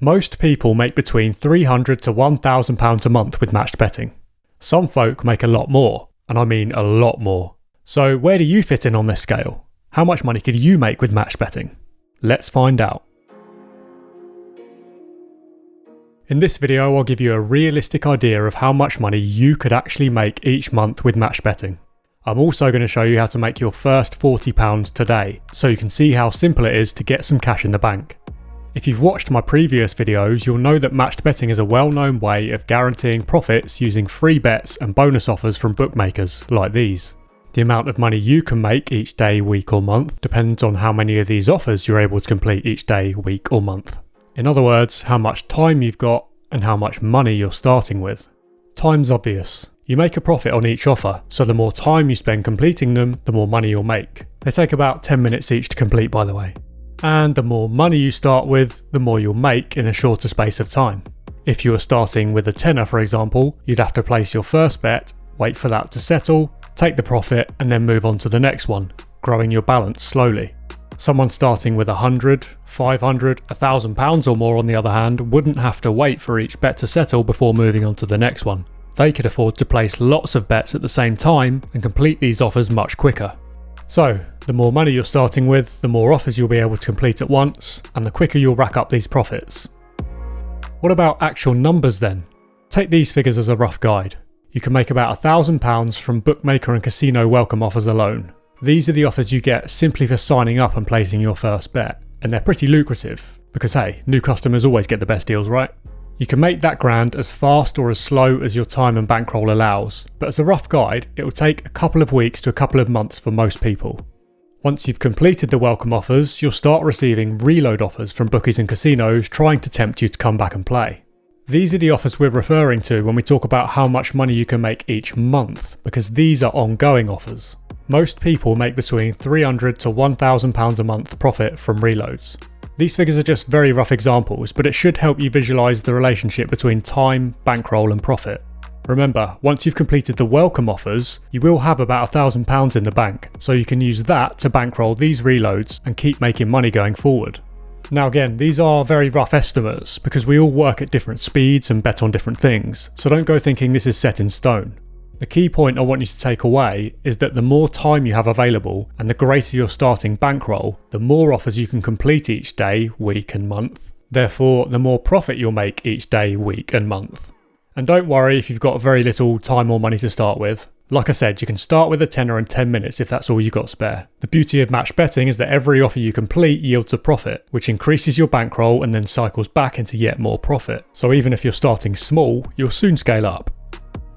Most people make between £300 to £1,000 a month with matched betting. Some folk make a lot more, and I mean a lot more. So where do you fit in on this scale? How much money could you make with matched betting? Let's find out. In this video, I'll give you a realistic idea of how much money you could actually make each month with matched betting. I'm also going to show you how to make your first £40 today, so you can see how simple it is to get some cash in the bank. If you've watched my previous videos, you'll know that matched betting is a well-known way of guaranteeing profits using free bets and bonus offers from bookmakers like these. The amount of money you can make each day, week or month depends on how many of these offers you're able to complete each day, week or month. In other words, how much time you've got and how much money you're starting with. Time's obvious. You make a profit on each offer, so the more time you spend completing them, the more money you'll make. They take about 10 minutes each to complete, by the way. And the more money you start with, the more you'll make in a shorter space of time. If you were starting with a tenner, for example, you'd have to place your first bet, wait for that to settle, take the profit, and then move on to the next one, growing your balance slowly. Someone starting with 100, 500, £1,000 or more on the other hand wouldn't have to wait for each bet to settle before moving on to the next one. They could afford to place lots of bets at the same time and complete these offers much quicker. So, the more money you're starting with, the more offers you'll be able to complete at once, and the quicker you'll rack up these profits. What about actual numbers then? Take these figures as a rough guide. You can make about £1,000 from bookmaker and casino welcome offers alone. These are the offers you get simply for signing up and placing your first bet, and they're pretty lucrative, because hey, new customers always get the best deals, right? You can make that grand as fast or as slow as your time and bankroll allows, but as a rough guide, it will take a couple of weeks to a couple of months for most people. Once you've completed the welcome offers, you'll start receiving reload offers from bookies and casinos trying to tempt you to come back and play. These are the offers we're referring to when we talk about how much money you can make each month, because these are ongoing offers. Most people make between £300 to £1,000 a month profit from reloads. These figures are just very rough examples, but it should help you visualise the relationship between time, bankroll and profit. Remember, once you've completed the welcome offers, you will have about £1,000 in the bank, so you can use that to bankroll these reloads and keep making money going forward. Now again, these are very rough estimates because we all work at different speeds and bet on different things, so don't go thinking this is set in stone. The key point I want you to take away is that the more time you have available and the greater your starting bankroll, the more offers you can complete each day, week and month. Therefore, the more profit you'll make each day, week and month. And don't worry if you've got very little time or money to start with. Like I said, you can start with a tenner in 10 minutes if that's all you've got spare. The beauty of matched betting is that every offer you complete yields a profit, which increases your bankroll and then cycles back into yet more profit. So even if you're starting small, you'll soon scale up.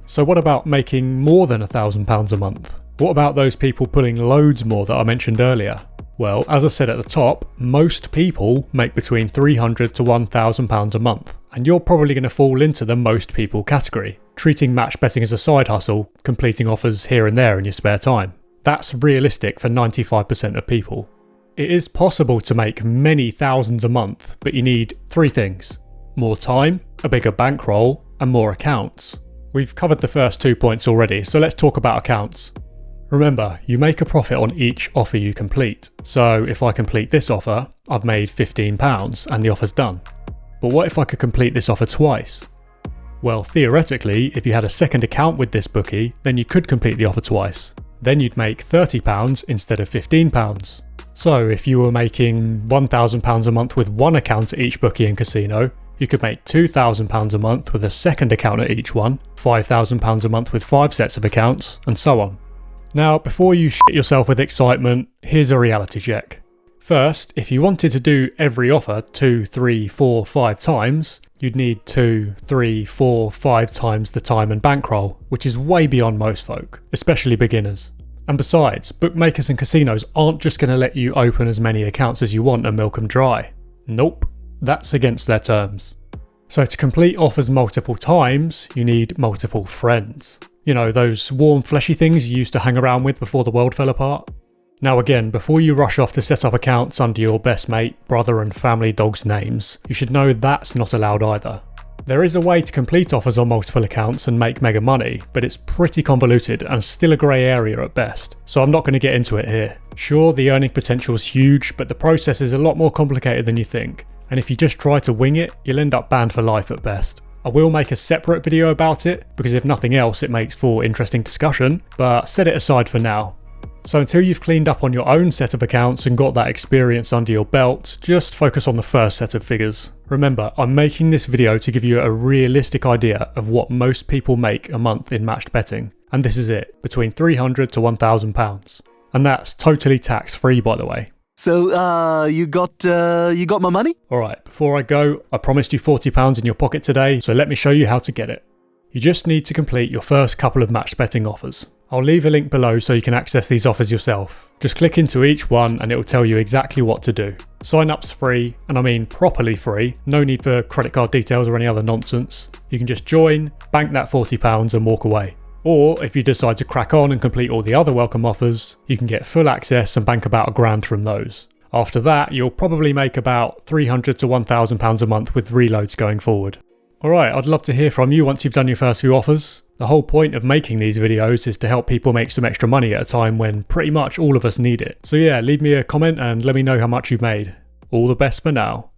So what about making more than £1,000 a month? What about those people pulling loads more that I mentioned earlier? Well, as I said at the top, most people make between £300 to £1,000 a month, and you're probably going to fall into the most people category, treating match betting as a side hustle, completing offers here and there in your spare time. That's realistic for 95% of people. It is possible to make many thousands a month, but you need three things: more time, a bigger bankroll, and more accounts. We've covered the first 2 points already, so let's talk about accounts. Remember, you make a profit on each offer you complete. So if I complete this offer, I've made £15 and the offer's done. But what if I could complete this offer twice? Well, theoretically, if you had a second account with this bookie, then you could complete the offer twice. Then you'd make £30 instead of £15. So if you were making £1,000 a month with one account at each bookie and casino, you could make £2,000 a month with a second account at each one, £5,000 a month with 5 sets of accounts, and so on. Now, before you shit yourself with excitement, here's a reality check. First, if you wanted to do every offer 2, 3, 4, 5 times, you'd need 2, 3, 4, 5 times the time and bankroll, which is way beyond most folk, especially beginners. And besides, bookmakers and casinos aren't just going to let you open as many accounts as you want and milk them dry. Nope, that's against their terms. So to complete offers multiple times, you need multiple friends. You know, those warm fleshy things you used to hang around with before the world fell apart? Now again, before you rush off to set up accounts under your best mate, brother and family dog's names, you should know that's not allowed either. There is a way to complete offers on multiple accounts and make mega money, but it's pretty convoluted and still a grey area at best, so I'm not going to get into it here. Sure, the earning potential is huge, but the process is a lot more complicated than you think, and if you just try to wing it, you'll end up banned for life at best. I will make a separate video about it, because if nothing else it makes for interesting discussion, but set it aside for now. So until you've cleaned up on your own set of accounts and got that experience under your belt, just focus on the first set of figures. Remember, I'm making this video to give you a realistic idea of what most people make a month in matched betting. And this is it, between £300 to £1,000. And that's totally tax free, by the way. So, you got my money? Alright, before I go, I promised you £40 in your pocket today, so let me show you how to get it. You just need to complete your first couple of matched betting offers. I'll leave a link below so you can access these offers yourself. Just click into each one and it will tell you exactly what to do. Sign up's free, and I mean properly free, no need for credit card details or any other nonsense. You can just join, bank that £40 and walk away. Or if you decide to crack on and complete all the other welcome offers, you can get full access and bank about £1,000 from those. After that, you'll probably make about £300 to £1,000 a month with reloads going forward. Alright, I'd love to hear from you once you've done your first few offers. The whole point of making these videos is to help people make some extra money at a time when pretty much all of us need it. So yeah, leave me a comment and let me know how much you've made. All the best for now.